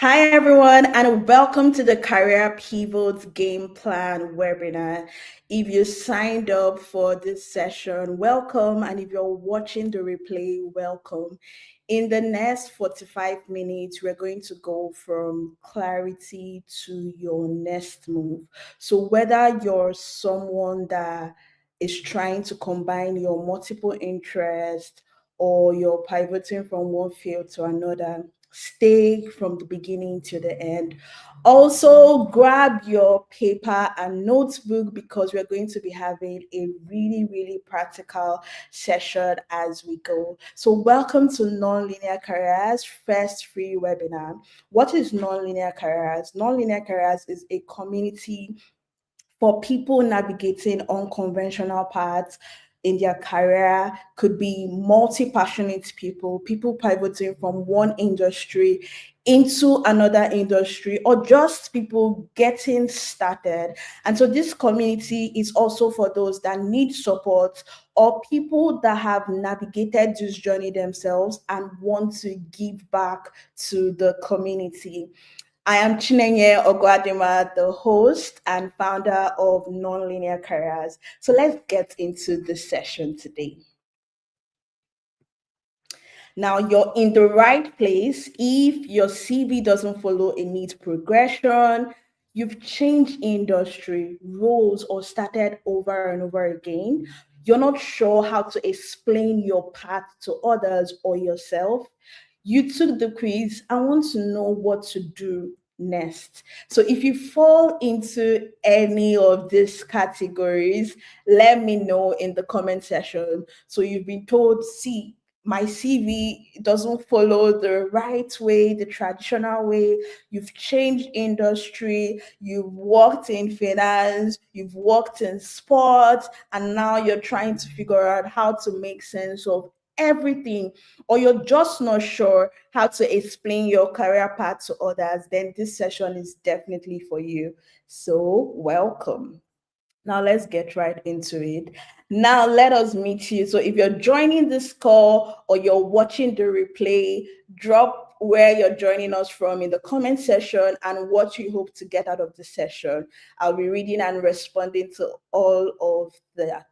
Hi, everyone, and welcome to the Career Pivot Game Plan webinar. If you signed up for this session, welcome. And if you're watching the replay, welcome. In the next 45 minutes, we're going to go from clarity to your next move. So, whether you're someone that is trying to combine your multiple interests or you're pivoting from one field to another, stay from the beginning to the end. Also, grab your paper and notebook because we're going to be having a really practical session as we go. So, welcome to Nonlinear Careers first free webinar. What is Nonlinear Careers? Nonlinear Careers is a community for people navigating unconventional paths in their career. Could be multi-passionate people, people pivoting from one industry into another industry, or just people getting started. And so this community is also for those that need support or people that have navigated this journey themselves and want to give back to the community. I am Chinenye Ogwadima, the host and founder of Nonlinear Careers. So let's get into the session today. Now, you're in the right place if your CV doesn't follow a neat progression, you've changed industry, roles, or started over and over again. You're not sure how to explain your path to others or yourself. You took the quiz and want to know what to do next. So if you fall into any of these categories, let me know in the comment section. So you've been told, see, my CV doesn't follow the right way, the traditional way. You've changed industry, you've worked in finance, you've worked in sports, and now you're trying to figure out how to make sense of everything, or you're just not sure how to explain your career path to others, then this session is definitely for you. So, welcome. Now let's get right into it. Now let us meet you. So if you're joining this call or you're watching the replay, drop where you're joining us from in the comment section and what you hope to get out of the session. I'll be reading and responding to all of that.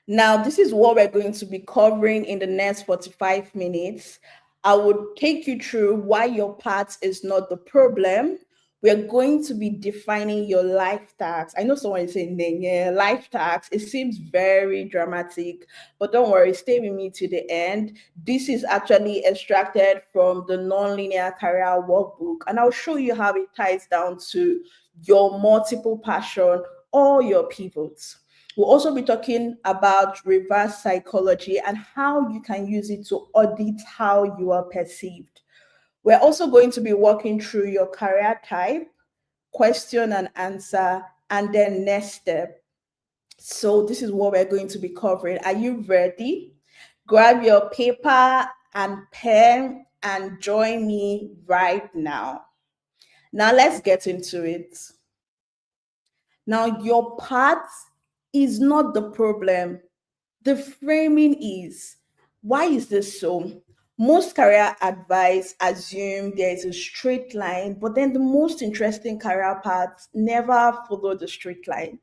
Now, this is what we're going to be covering in the next 45 minutes. I would take you through why your path is not the problem. We're going to be defining your life tax. I know someone is saying, yeah, life tax. It seems very dramatic, but don't worry, stay with me to the end. This is actually extracted from the Nonlinear Career Workbook, and I'll show you how it ties down to your multiple passion or your pivots. We'll also be talking about reverse psychology and how you can use it to audit how you are perceived. We're also going to be walking through your career type, question and answer, and then next step. So this is what we're going to be covering. Are you ready? Grab your paper and pen and join me right now. Now let's get into it. Now, your path is not the problem. The framing is. Why is this so? Most career advice assume there is a straight line, but then the most interesting career paths never follow the straight line.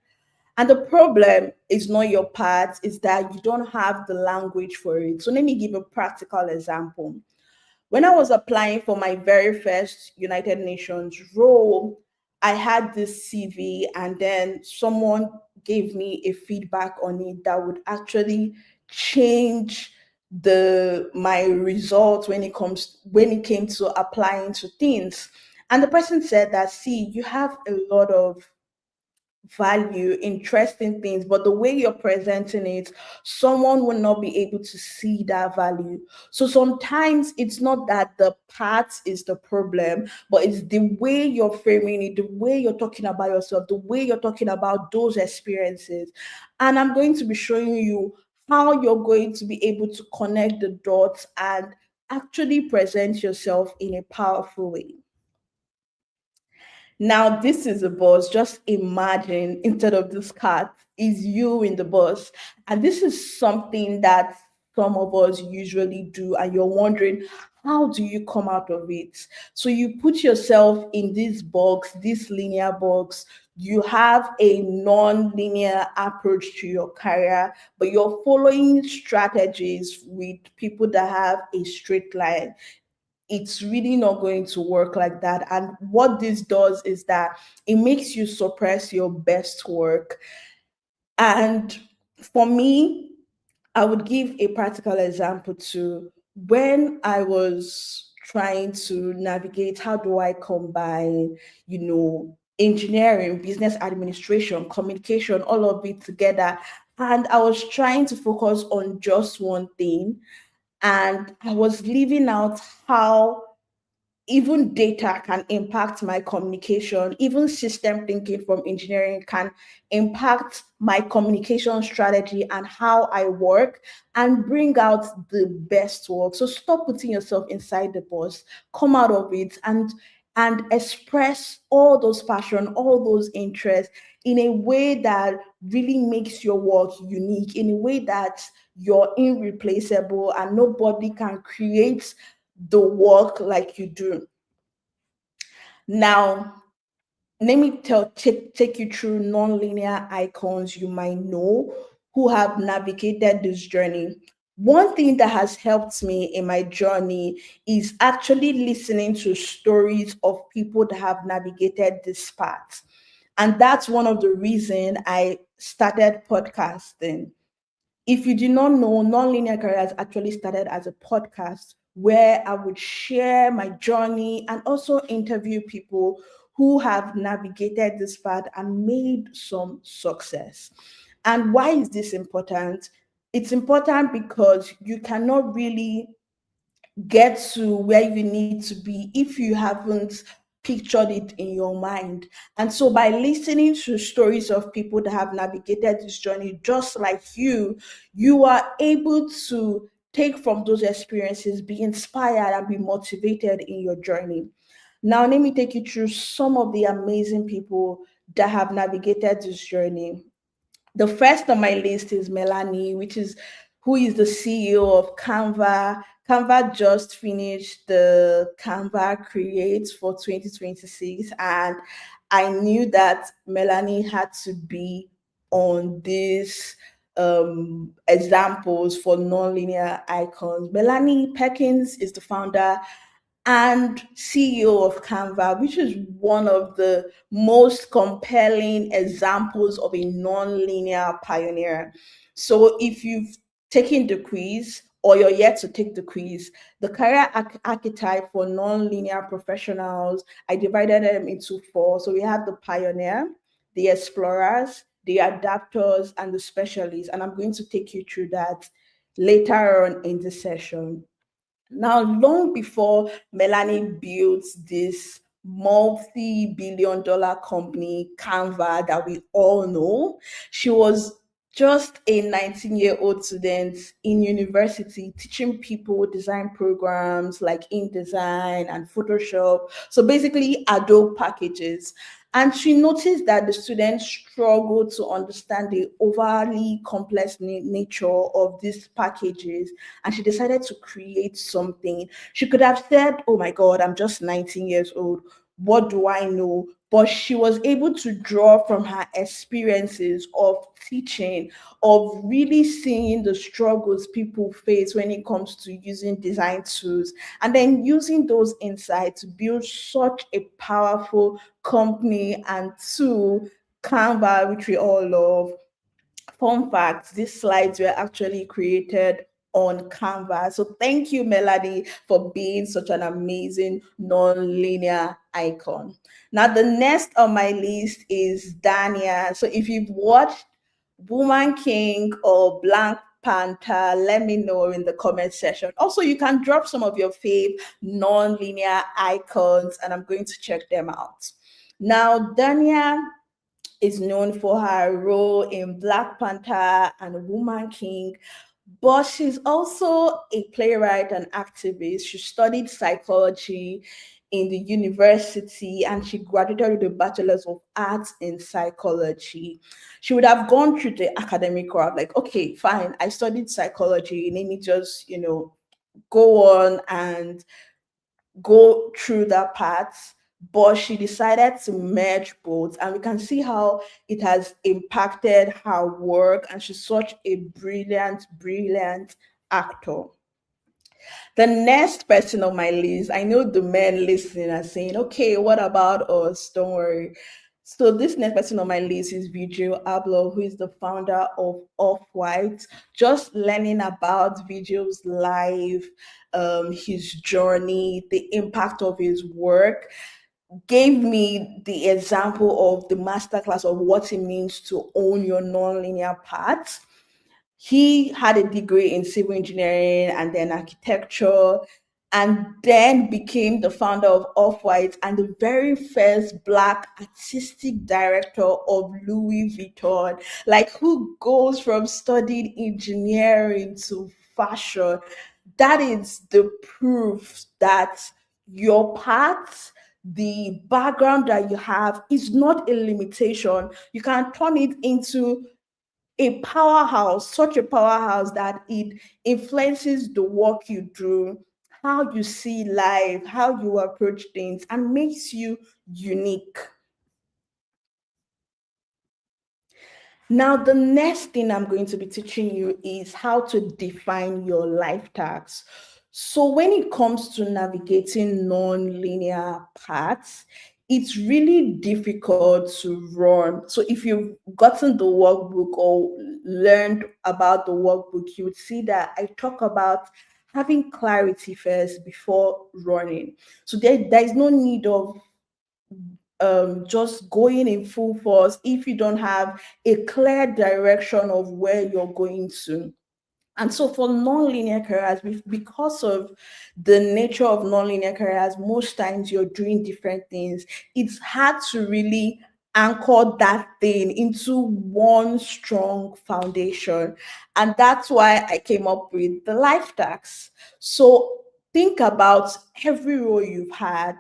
And the problem is not your path, is that you don't have the language for it. So let me give a practical example. When I was applying for my very first United Nations role, I had this CV, and then someone gave me a feedback on it that would actually change the my results when it came to applying to things. And the person said that, see, you have a lot of value, interesting things, but the way you're presenting it, someone will not be able to see that value. So sometimes it's not that the part is the problem, but it's the way you're framing it, the way you're talking about yourself, the way you're talking about those experiences. And I'm going to be showing you how you're going to be able to connect the dots and actually present yourself in a powerful way. Now, this is a bus. Just imagine instead of this cat is you in the bus. And this is something that some of us usually do, and you're wondering, how do you come out of it? So you put yourself in this box, this linear box. You have a non-linear approach to your career, but you're following strategies with people that have a straight line. It's really not going to work like that. And what this does is that it makes you suppress your best work. And for me, I would give a practical example to when I was trying to navigate how do I combine, engineering, business administration, communication, all of it together. And I was trying to focus on just one thing. And I was leaving out how even data can impact my communication. Even system thinking from engineering can impact my communication strategy and how I work and bring out the best work. So stop putting yourself inside the box, come out of it, and express all those passion, all those interests in a way that really makes your work unique, in a way that you're irreplaceable and nobody can create the work like you do. Now, let me take you through non-linear icons you might know who have navigated this journey. One thing that has helped me in my journey is actually listening to stories of people that have navigated this path. And that's one of the reasons I started podcasting. If you do not know, Nonlinear Careers actually started as a podcast where I would share my journey and also interview people who have navigated this path and made some success. And why is this important? It's important because you cannot really get to where you need to be if you haven't pictured it in your mind. And so by listening to stories of people that have navigated this journey just like you are able to take from those experiences, be inspired and be motivated in your journey. Now let me take you through some of the amazing people that have navigated this journey. The first on my list is Melanie, which is who is the CEO of Canva. Canva just finished the Canva Create for 2026, and I knew that Melanie had to be on these examples for nonlinear icons. Melanie Perkins is the founder and CEO of Canva, which is one of the most compelling examples of a non-linear pioneer. So if you've taken the quiz or you're yet to take the quiz, the career archetype for non-linear professionals, I divided them into four. So we have the pioneer, the explorers, the adapters, and the specialists. And I'm going to take you through that later on in the session. Now, long before Melanie built this multi-billion dollar company, Canva, that we all know, she was just a 19-year-old student in university teaching people design programs like InDesign and Photoshop. So basically, Adobe packages. And she noticed that the students struggled to understand the overly complex nature of these packages, and she decided to create something. She could have said, oh my God, I'm just 19 years old. What do I know? But she was able to draw from her experiences of teaching, of really seeing the struggles people face when it comes to using design tools, and then using those insights to build such a powerful company and tool, Canva, which we all love. Fun fact, these slides were actually created on Canva. So thank you, Melanie, for being such an amazing non-linear icon. Now, the next on my list is Dania. So if you've watched Woman King or Black Panther, let me know in the comment section. Also, you can drop some of your fave non-linear icons and I'm going to check them out. Now, Dania is known for her role in Black Panther and Woman King, but she's also a playwright and activist. She studied psychology in the university and she graduated with a bachelor's of arts in psychology. She would have gone through the academic route, like, okay, fine, I studied psychology, let me just, go on and go through that path. But she decided to merge both, and we can see how it has impacted her work. And she's such a brilliant, brilliant actor. The next person on my list, I know the men listening are saying, okay, what about us? Don't worry. So this next person on my list is Virgil Abloh, who is the founder of Off-White. Just learning about Virgil's life, his journey, the impact of his work, gave me the example of the masterclass of what it means to own your nonlinear path. He had a degree in civil engineering and then architecture, and then became the founder of Off-White and the very first Black artistic director of Louis Vuitton. Like, who goes from studying engineering to fashion? That is the proof that your path, the background that you have, is not a limitation. You can turn it into a powerhouse, such a powerhouse that it influences the work you do, how you see life, how you approach things, and makes you unique. Now, the next thing I'm going to be teaching you is how to define your life tasks. So, when it comes to navigating non-linear paths, it's really difficult to run. So, if you've gotten the workbook or learned about the workbook, you would see that I talk about having clarity first before running. So, there is no need of just going in full force if you don't have a clear direction of where you're going to. And so for nonlinear careers, because of the nature of nonlinear careers, most times you're doing different things. It's hard to really anchor that thing into one strong foundation. And that's why I came up with the life tax. So think about every role you've had.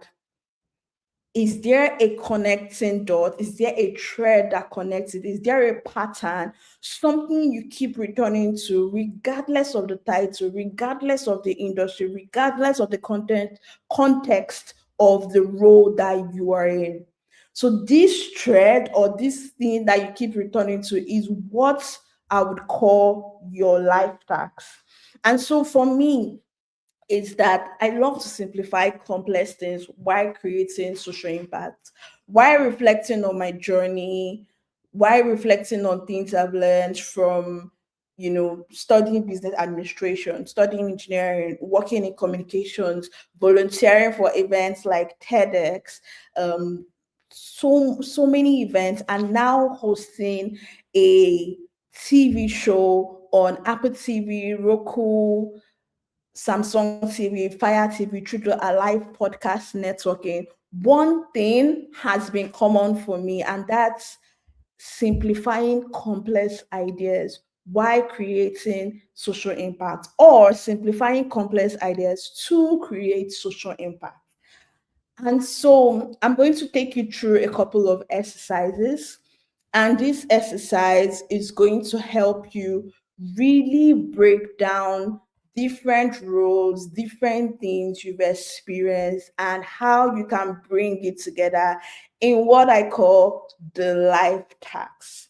Is there a connecting dot? Is there a thread that connects it? Is there a pattern? Something you keep returning to, regardless of the title, regardless of the industry, regardless of the context of the role that you are in. So this thread or this thing that you keep returning to is what I would call your life tax. And so for me, is that I love to simplify complex things while creating social impact, while reflecting on my journey, while reflecting on things I've learned from, studying business administration, studying engineering, working in communications, volunteering for events like TEDx, so many events, and now hosting a TV show on Apple TV, Roku, Samsung TV, Fire TV, through the Alive podcast networking. One thing has been common for me, and that's simplifying complex ideas while creating social impact, or simplifying complex ideas to create social impact. And so I'm going to take you through a couple of exercises. And this exercise is going to help you really break down different roles, different things you've experienced, and how you can bring it together in what I call the life tax.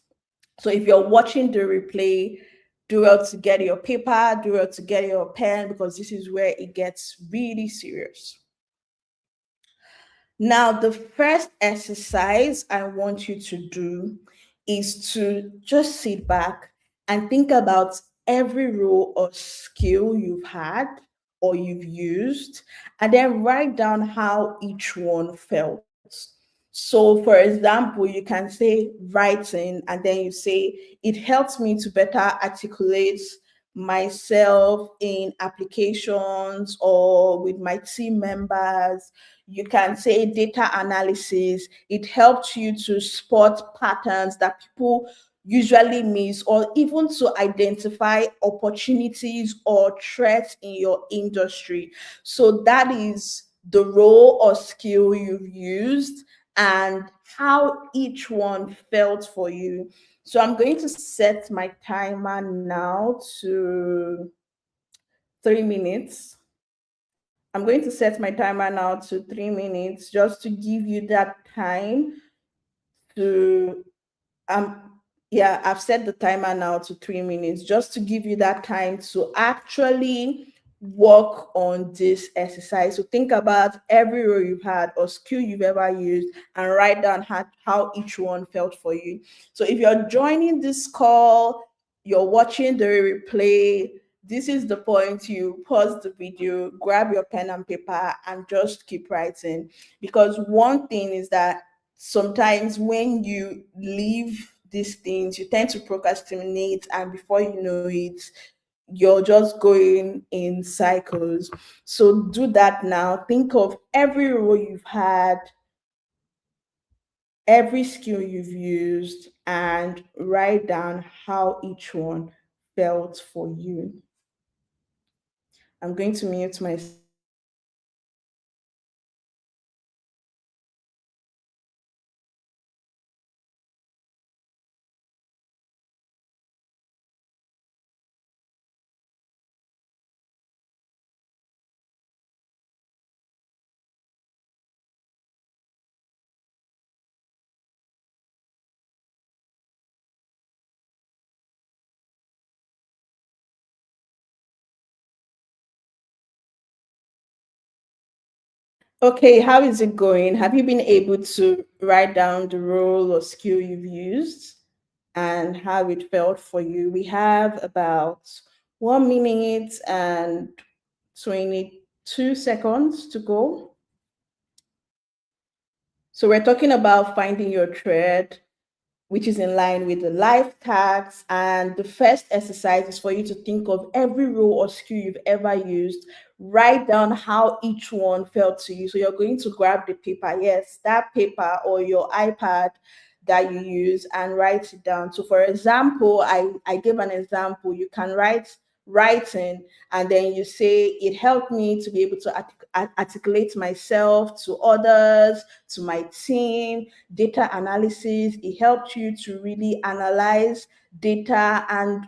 So if you're watching the replay, do well to get your paper, do well to get your pen, because this is where it gets really serious. Now, the first exercise I want you to do is to just sit back and think about every role or skill you've had or you've used, and then write down how each one felt. So, for example, you can say writing, and then you say, it helps me to better articulate myself in applications or with my team members. You can say data analysis. It helps you to spot patterns that people usually miss, or even to identify opportunities or threats in your industry. So that is the role or skill you've used, and how each one felt for you. So I'm going to set my timer now to 3 minutes. I'm going to set my timer now to 3 minutes just to give you that time to yeah, I've set the timer now to 3 minutes just to give you that time to actually work on this exercise. So think about every role you've had or skill you've ever used and write down how each one felt for you. So if you're joining this call, you're watching the replay, this is the point you pause the video, grab your pen and paper, and just keep writing. Because one thing is that sometimes when you leave these things, you tend to procrastinate, and before you know it, you're just going in cycles. So do that now. Think of every role you've had, every skill you've used, and write down how each one felt for you. I'm going to mute myself. Okay, how is it going? Have you been able to write down the role or skill you've used and how it felt for you? We have about 1 minute and 22 seconds to go. So we're talking about finding your thread, which is in line with the life tasks. And the first exercise is for you to think of every role or skill you've ever used. Write down how each one felt to you. So you're going to grab the paper, yes, that paper or your iPad that you use, and write it down. So for example, I gave an example. You can write writing, and then you say it helped me to be able to articulate myself to others, to my team. Data analysis, it helped you to really analyze data and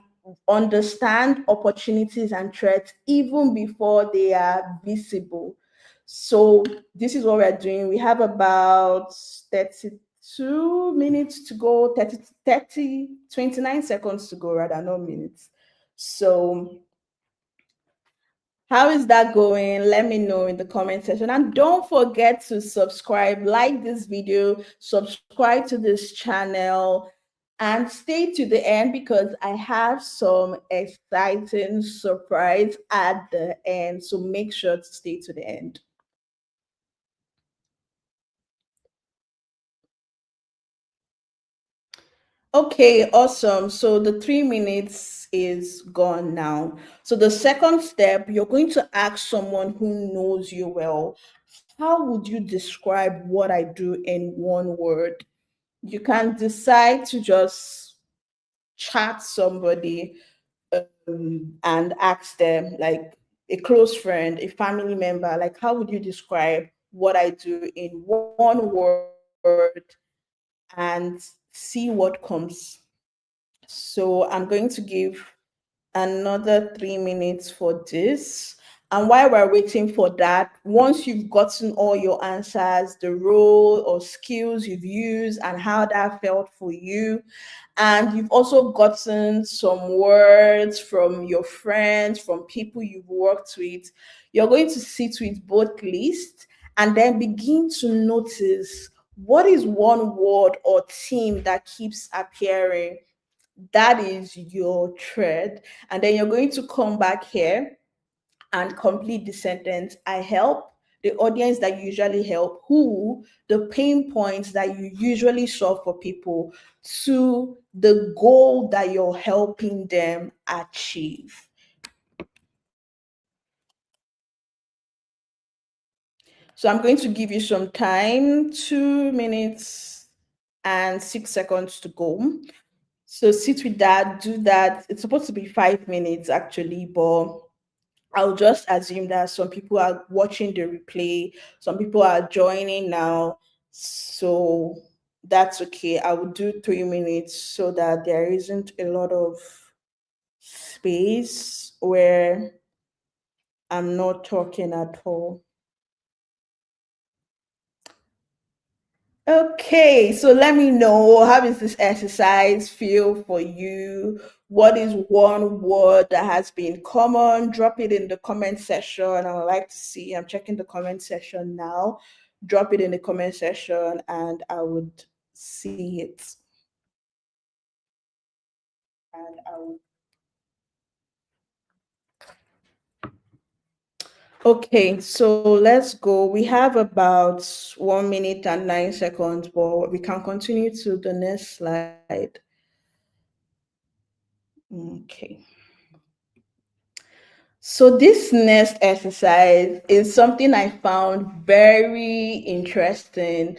understand opportunities and threats even before they are visible. So this is what we're doing. We have about 32 minutes to go, 29 seconds to go, rather, no minutes. So how is that going? Let me know in the comment section. And don't forget to subscribe, like this video, subscribe to this channel, and stay to the end because I have some exciting surprise at the end. So make sure to stay to the end. Okay, awesome. So the 3 minutes is gone now. So the second step, you're going to ask someone who knows you well, how would you describe what I do in one word? You can decide to just chat somebody and ask them, like a close friend, a family member, like, how would you describe what I do in one word, and see what comes. So I'm going to give another 3 minutes for this. And while we're waiting for that, once you've gotten all your answers, the role or skills you've used and how that felt for you, and you've also gotten some words from your friends, from people you've worked with, you're going to sit with both lists and then begin to notice what is one word or theme that keeps appearing. That is your thread. And then you're going to come back here and complete the sentence. I help the audience that you usually help, who, the pain points that you usually solve for people, to the goal that you're helping them achieve. So I'm going to give you some time, 2 minutes and 6 seconds to go. So sit with that, do that. It's supposed to be 5 minutes actually, but I'll just assume that some people are watching the replay, some people are joining now. So that's okay. I will do 3 minutes so that there isn't a lot of space where I'm not talking at all. Okay, so let me know, how does this exercise feel for you? What is one word that has been common? Drop it in the comment section. I would like to see. I'm checking the comment section now. Drop it in the comment section and I would see it. And I would. Okay, so let's go. We have about 1 minute and 9 seconds, but we can continue to the next slide. Okay. So this next exercise is something I found very interesting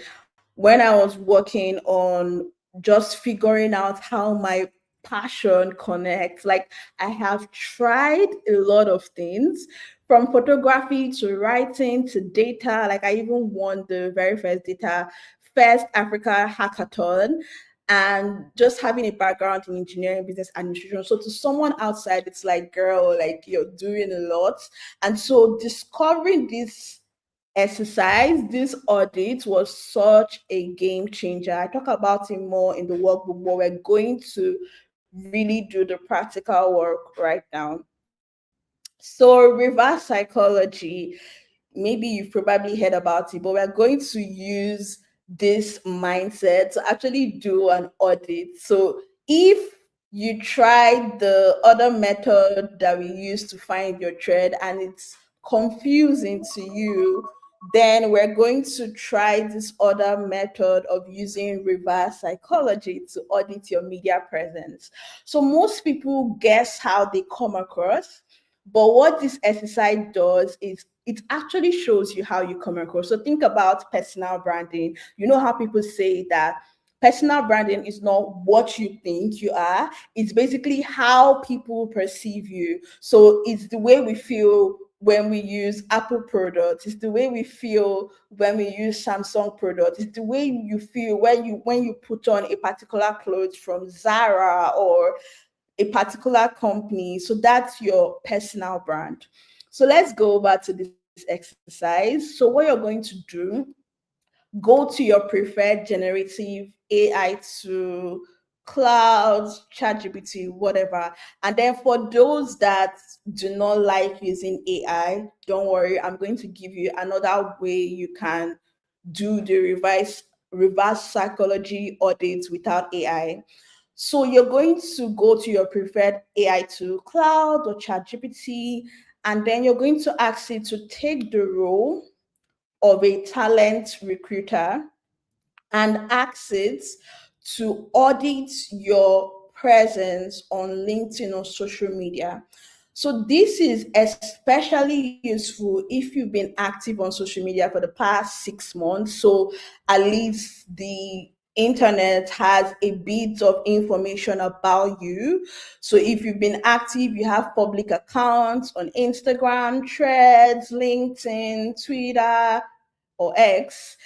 when I was working on just figuring out how my passion connects. Like, I have tried a lot of things, from photography to writing to data. Like, I even won the very first data first Africa hackathon, and just having a background in engineering, business administration. So to someone outside, it's like, girl, like, you're doing a lot. And so discovering this exercise, this audit, was such a game changer. I talk about it more in the workbook, but we're going to really do the practical work right now. So reverse psychology, maybe you've probably heard about it, but we're going to use this mindset to actually do an audit. So if you try the other method that we use to find your thread and it's confusing to you, then we're going to try this other method of using reverse psychology to audit your media presence. So most people guess how they come across, but what this exercise does is it actually shows you how you come across. So think about personal branding. You know how people say that personal branding is not what you think you are, it's basically how people perceive you. So it's the way we feel when we use Apple products, it's the way we feel when we use Samsung products, it's the way you feel when you put on a particular clothes from Zara or a particular company. So that's your personal brand. So let's go over to this exercise. So what you're going to do, go to your preferred generative AI to clouds, ChatGPT, whatever. And then for those that do not like using AI, don't worry, I'm going to give you another way you can do the reverse psychology audits without AI. So you're going to go to your preferred AI tool, Cloud or ChatGPT, and then you're going to ask it to take the role of a talent recruiter and ask it to audit your presence on LinkedIn or social media. So this is especially useful if you've been active on social media for the past 6 months. So at least the internet has a bit of information about you. So if you've been active, you have public accounts on Instagram, Threads, LinkedIn, Twitter, or X,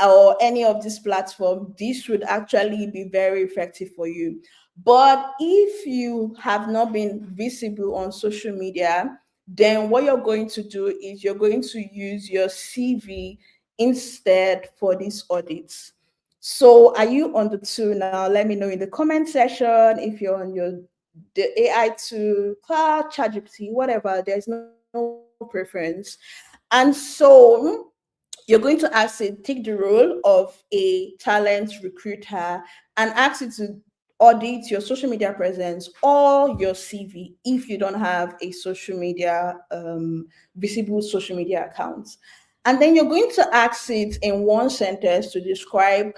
or any of these platforms, this would actually be very effective for you. But if you have not been visible on social media, then what you're going to do is you're going to use your CV instead for these audits. So are you on the tool now? Let me know in the comment section if you're on your the AI tool, Cloud, ChatGPT, whatever. There's no preference. And so you're going to ask it, take the role of a talent recruiter and ask it to audit your social media presence or your CV if you don't have a social media, visible social media account. And then you're going to ask it in one sentence to describe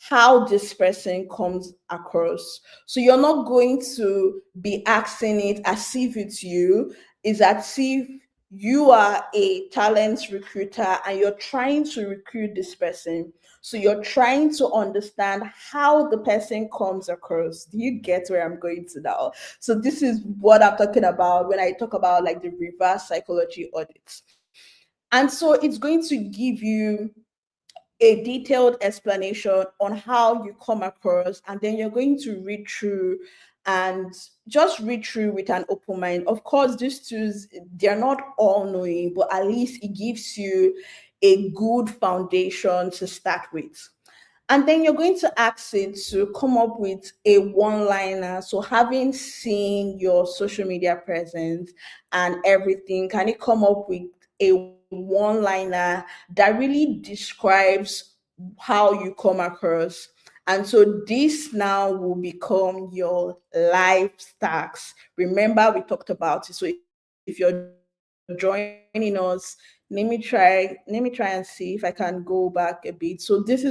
how this person comes across. So you're not going to be asking it as if it's you, it's as if you are a talent recruiter and you're trying to recruit this person. So you're trying to understand how the person comes across. Do you get where I'm going to now? So this is what I'm talking about when I talk about like the reverse psychology audits. And so it's going to give you a detailed explanation on how you come across, and then you're going to read through and just read through with an open mind. Of course, these tools, they're not all knowing, but at least it gives you a good foundation to start with. And then you're going to ask it to come up with a one liner. So, having seen your social media presence and everything, can it come up with a one liner that really describes how you come across? And so, this now will become your life stacks. Remember, we talked about it. So, if you're joining us, let me try and see if I can go back a bit. So this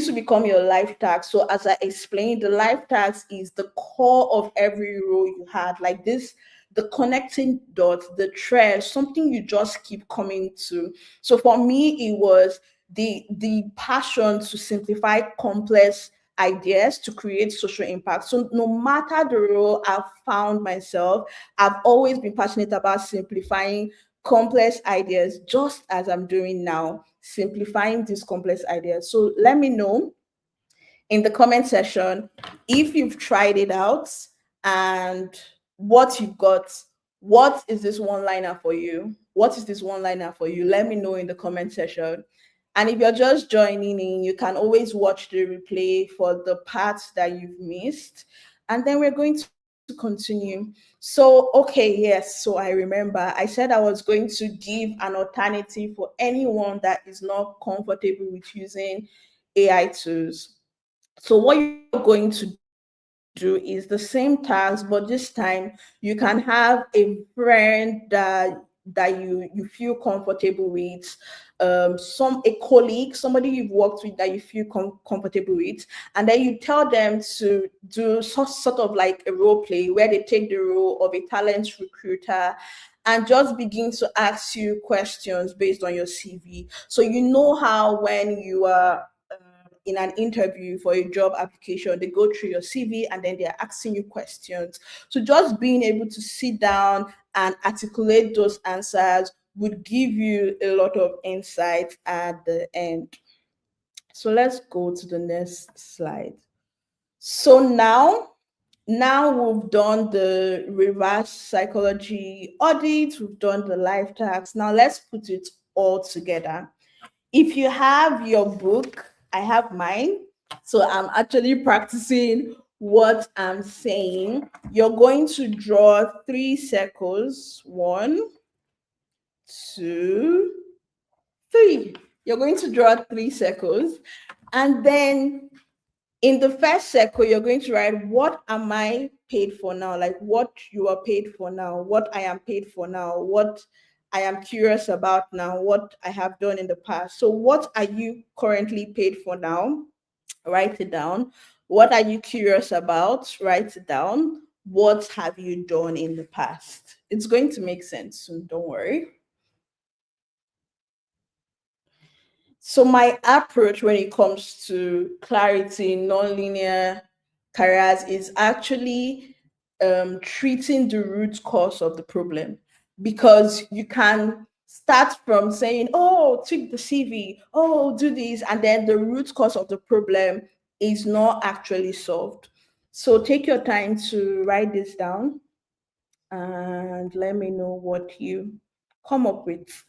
will become your life task. So as I explained, the life task is the core of every role you had. Like this, the connecting dot, the thread, something you just keep coming to. So for me, it was the passion to simplify complex ideas to create social impact. So no matter the role I've found myself, I've always been passionate about simplifying complex ideas, just as I'm doing now, simplifying these complex ideas. So let me know in the comment section if you've tried it out and what you've got. What is this one liner for you? What is this one liner for you? Let me know in the comment section. And if you're just joining in, you can always watch the replay for the parts that you've missed. And then we're going to continue. So, okay, yes. So I remember I said I was going to give an alternative for anyone that is not comfortable with using AI tools. So what you're going to do is the same task, but this time you can have a friend that you feel comfortable with, some a colleague, somebody you've worked with that you feel comfortable with, and then you tell them to do sort of like a role play where they take the role of a talent recruiter and just begin to ask you questions based on your CV. So you know how when you are in an interview for a job application, they go through your CV and then they're asking you questions. So just being able to sit down and articulate those answers would give you a lot of insight at the end. So let's go to the next slide. So now we've done the reverse psychology audit, we've done the life tax. Now let's put it all together. If you have your book, I have mine. So I'm actually practicing what I'm saying. You're going to draw 3 circles. 1, 2, 3. You're going to draw 3 circles. And then in the first circle, you're going to write, what am I paid for now? Like what you are paid for now, what I am paid for now, what I am curious about now, what I have done in the past. So what are you currently paid for now? Write it down. What are you curious about? Write it down. What have you done in the past? It's going to make sense soon, don't worry. So my approach when it comes to clarity in nonlinear careers is actually treating the root cause of the problem, because you can start from saying, oh, tweak the CV, oh, do this, and then the root cause of the problem is not actually solved. So take your time to write this down and let me know what you come up with.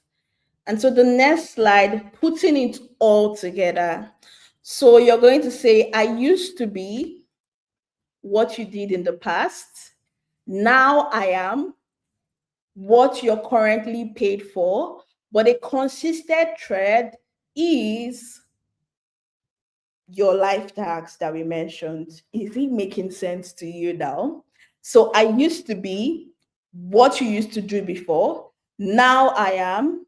And so the next slide, putting it all together. So you're going to say, I used to be what you did in the past. Now I am what you're currently paid for. But a consistent thread is your life tax that we mentioned. Is it making sense to you now? So I used to be what you used to do before. Now I am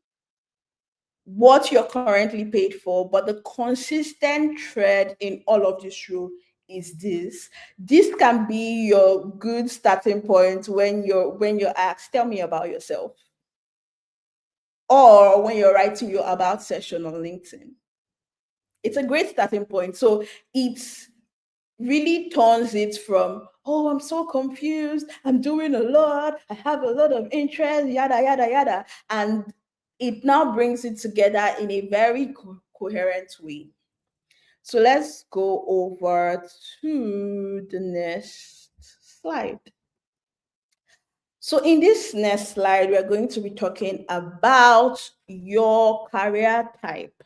what you're currently paid for, but the consistent thread in all of this rule is this. This can be your good starting point when you're asked, tell me about yourself. or when you're writing your about session on LinkedIn. It's a great starting point. So it's really turns it from, oh, I'm so confused, I'm doing a lot, I have a lot of interest, yada, yada, yada. And it now brings it together in a very coherent way. So let's go over to the next slide. So in this next slide, we're going to be talking about your career type.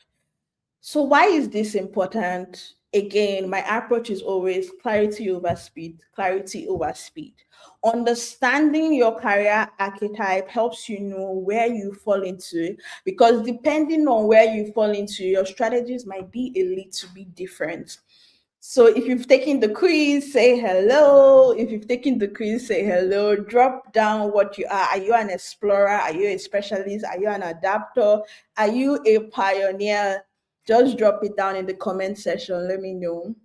So why is this important? Again, my approach is always clarity over speed, clarity over speed. Understanding your career archetype helps you know where you fall into, because depending on where you fall into, your strategies might be a little bit different. So if you've taken the quiz, say hello. If you've taken the quiz, say hello. Drop down what you are. Are you an explorer? Are you a specialist? Are you an adapter? Are you a pioneer? Just drop it down in the comment section. Let me know.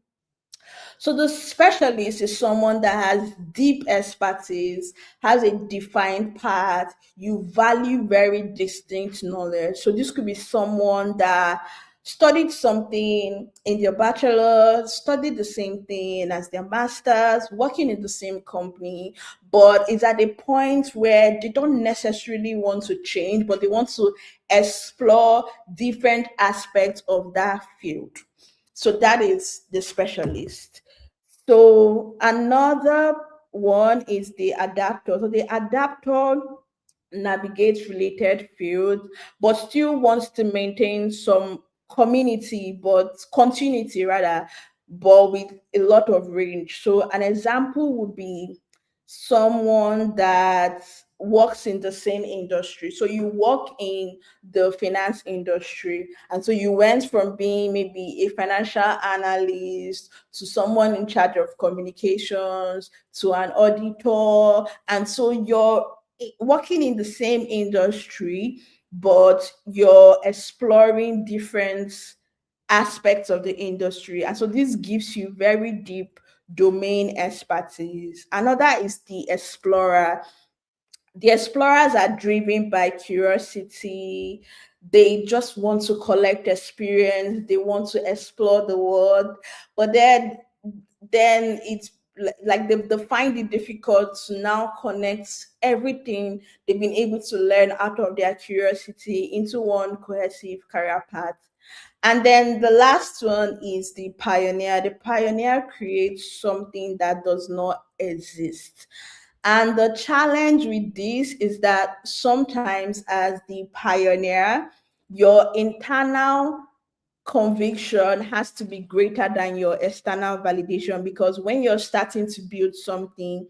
So the specialist is someone that has deep expertise, has a defined path. You value very distinct knowledge. So this could be someone that studied something in their bachelor, studied the same thing as their masters, working in the same company, but is at a point where they don't necessarily want to change, but they want to explore different aspects of that field. So that is the specialist. So another one is the adapter. So the adapter navigates related fields, but still wants to maintain some community, but continuity rather, but with a lot of range. So an example would be someone that works in the same industry. So you work in the finance industry, and so you went from being maybe a financial analyst to someone in charge of communications to an auditor. And so you're working in the same industry, but you're exploring different aspects of the industry. And so this gives you very deep domain expertise. Another is the explorer. The explorers are driven by curiosity. They just want to collect experience. They want to explore the world. But then it's like they find it difficult to now connect everything they've been able to learn out of their curiosity into one cohesive career path. And then the last one is the pioneer. The pioneer creates something that does not exist. And the challenge with this is that sometimes, as the pioneer, your internal conviction has to be greater than your external validation, because when you're starting to build something,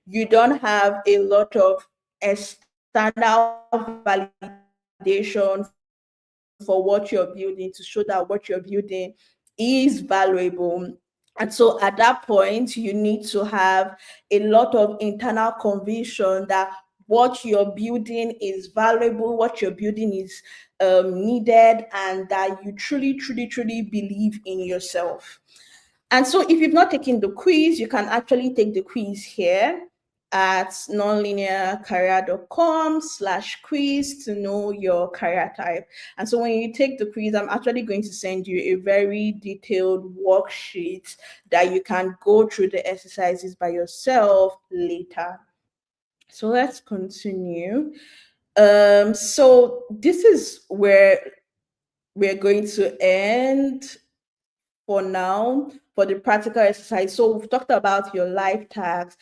you don't have a lot of external validation for what you're building to show that what you're building is valuable. And so at that point, you need to have a lot of internal conviction that what you're building is valuable, what you're building is needed, and that you truly believe in yourself. And so if you've not taken the quiz, you can actually take the quiz here at nonlinearcareer.com/quiz to know your career type. And so when you take the quiz, I'm actually going to send you a very detailed worksheet that you can go through the exercises by yourself later. So let's continue. So this is where we're going to end for now for the practical exercise. So we've talked about your life tasks.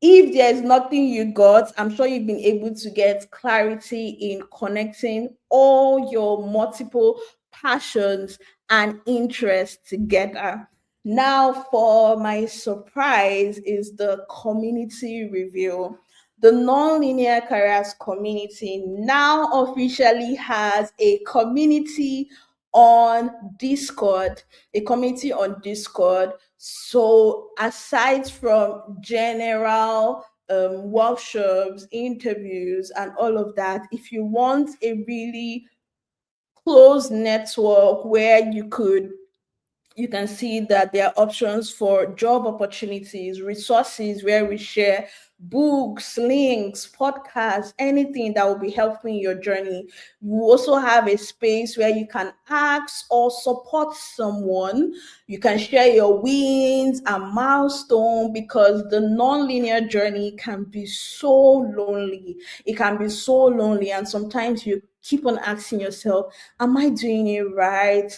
If there's nothing you got, I'm sure you've been able to get clarity in connecting all your multiple passions and interests together. Now, for my surprise, is the community review. The Nonlinear Careers community now officially has a community on Discord, a community on Discord. So aside from general workshops, interviews, and all of that, if you want a really close network where you could you can see that there are options for job opportunities, resources where we share books, links, podcasts, anything that will be helping your journey. You also have a space where you can ask or support someone. You can share your wins and milestone, because the non-linear journey can be so lonely. It can be so lonely, and sometimes you keep on asking yourself, am I doing it right?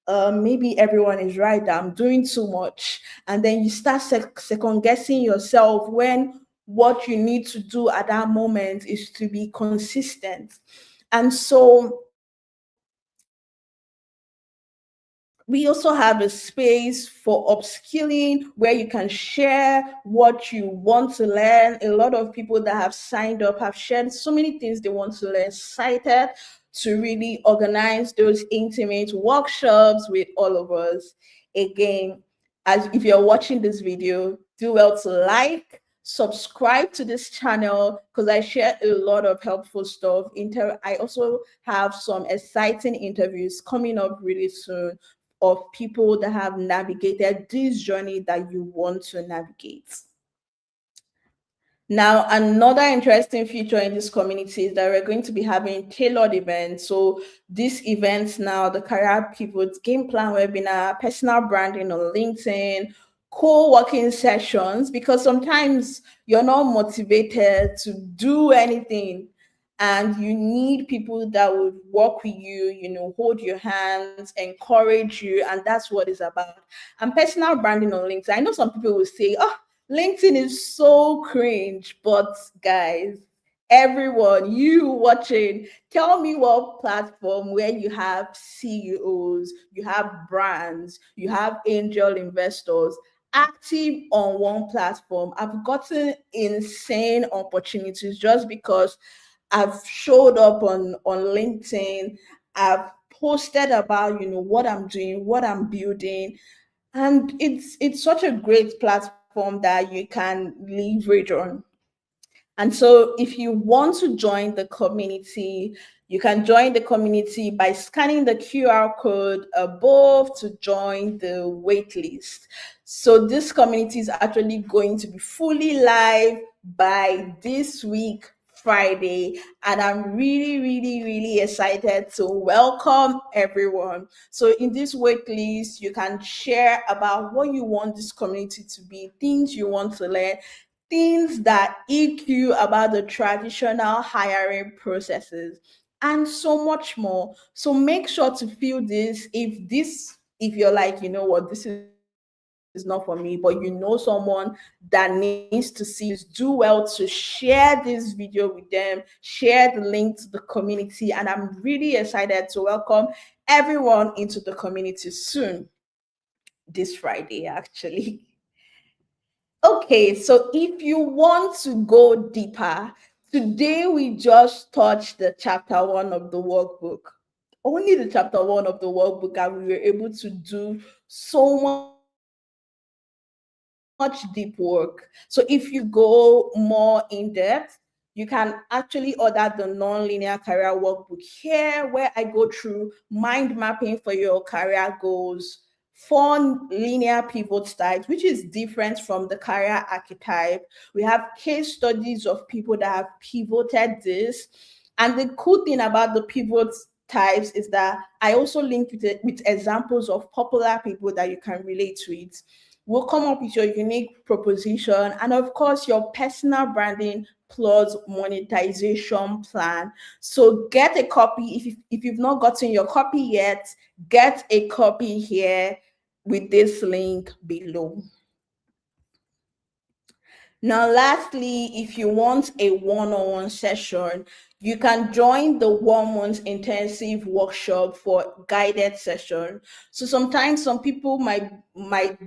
Maybe everyone is right that I'm doing too much. And then you start second guessing yourself, when what you need to do at that moment is to be consistent. And so we also have a space for upskilling where you can share what you want to learn. A lot of people that have signed up have shared so many things they want to learn, excited to really organize those intimate workshops with all of us. Again, as if you're watching this video, do well to like, subscribe to this channel, because I share a lot of helpful stuff. I also have some exciting interviews coming up really soon of people that have navigated this journey that you want to navigate. Now, another interesting feature in this community is that we're going to be having tailored events. So these events now, the Career Pivot Game Plan webinar, personal branding on LinkedIn, co-working sessions, because sometimes you're not motivated to do anything and you need people that would work with you, hold your hands, encourage you, and that's what it's about. And personal branding on LinkedIn. I know some people will say, oh, LinkedIn is so cringe, but guys, everyone, you watching, tell me what platform where you have CEOs, you have brands, you have angel investors active on one platform. I've gotten insane opportunities just because I've showed up on LinkedIn. I've posted about what I'm doing, what I'm building, and it's such a great platform that you can leverage on. And so, if you want to join the community, you can join the community by scanning the QR code above to join the waitlist. So, this community is actually going to be fully live by this week, Friday, and I'm really, really, really excited to welcome everyone. So, in this waitlist, you can share about what you want this community to be, things you want to learn, things that EQ about the traditional hiring processes, and so much more. So make sure to feel this. If you're like, what, this is not for me, but someone that needs to see this, do well to share this video with them, share the link to the community. And I'm really excited to welcome everyone into the community soon, this Friday, actually. Okay, so if you want to go deeper, today we just touched the chapter one of the workbook. Only the chapter one of the workbook, and we were able to do so much deep work. So if you want to go more in depth, you can actually order the non-linear career workbook here, where I go through mind mapping for your career goals, 4 linear pivot types, which is different from the career archetype. We have case studies of people that have pivoted this. And the cool thing about the pivot types is that I also link with examples of popular people that you can relate with. We'll come up with your unique proposition and, of course, your personal branding plus monetization plan. So get a copy. If you've not gotten your copy yet, get a copy here with this link below. Now, lastly, if you want a one-on-one session, you can join the 1 month intensive workshop for guided session. So sometimes some people might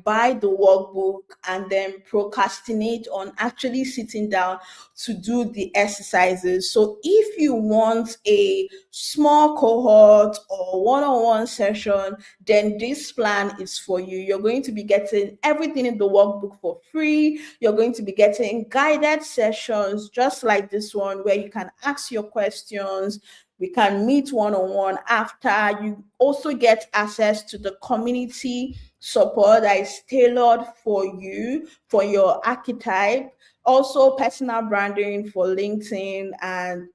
buy the workbook and then procrastinate on actually sitting down to do the exercises. So if you want a small cohort or one-on-one session, then this plan is for you. You're going to be getting everything in the workbook for free. You're going to be getting guided sessions just like this one, where you can ask your questions. We can meet one-on-one after. You also get access to the community support that is tailored for you, for your archetype. Also, personal branding for LinkedIn and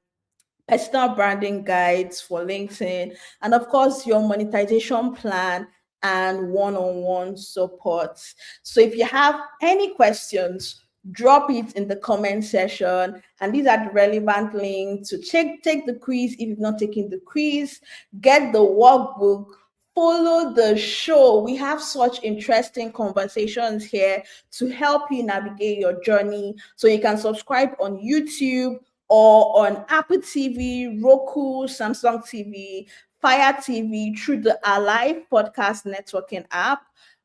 personal branding guides for LinkedIn, and of course, your monetization plan and one on one support. So, if you have any questions, drop it in the comment section. And these are the relevant links to take the quiz if you've not taken the quiz, get the workbook. Follow the show. We have such interesting conversations here to help you navigate your journey. So you can subscribe on YouTube or on Apple TV, Roku, Samsung TV, Fire TV through the Alive Podcast Networking app,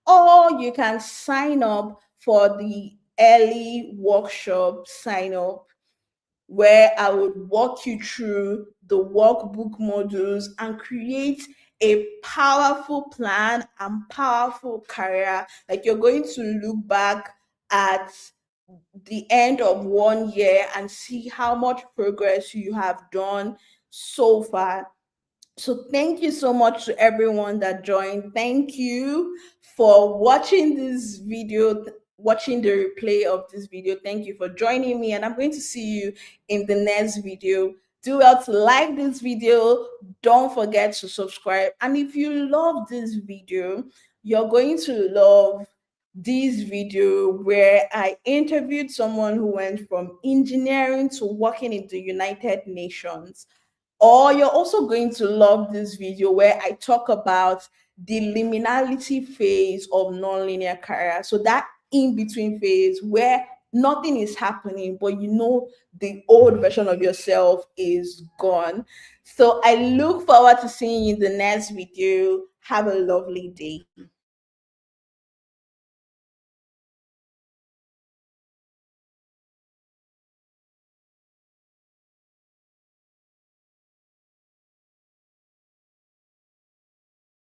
or you can sign up for the early workshop sign up where I would walk you through the workbook modules and create a powerful plan and powerful career. Like you're going to look back at the end of 1 year and see how much progress you have done so far. So thank you so much to everyone that joined. Thank you for watching this video, watching the replay of this video. Thank you for joining me, and I'm going to see you in the next video. Do well to like this video. Don't forget to subscribe. And if you love this video, you're going to love this video where I interviewed someone who went from engineering to working in the United Nations. Or you're also going to love this video where I talk about the liminality phase of nonlinear career. So that in between phase where nothing is happening, but you know the old version of yourself is gone. So I look forward to seeing you in the next video. Have a lovely day.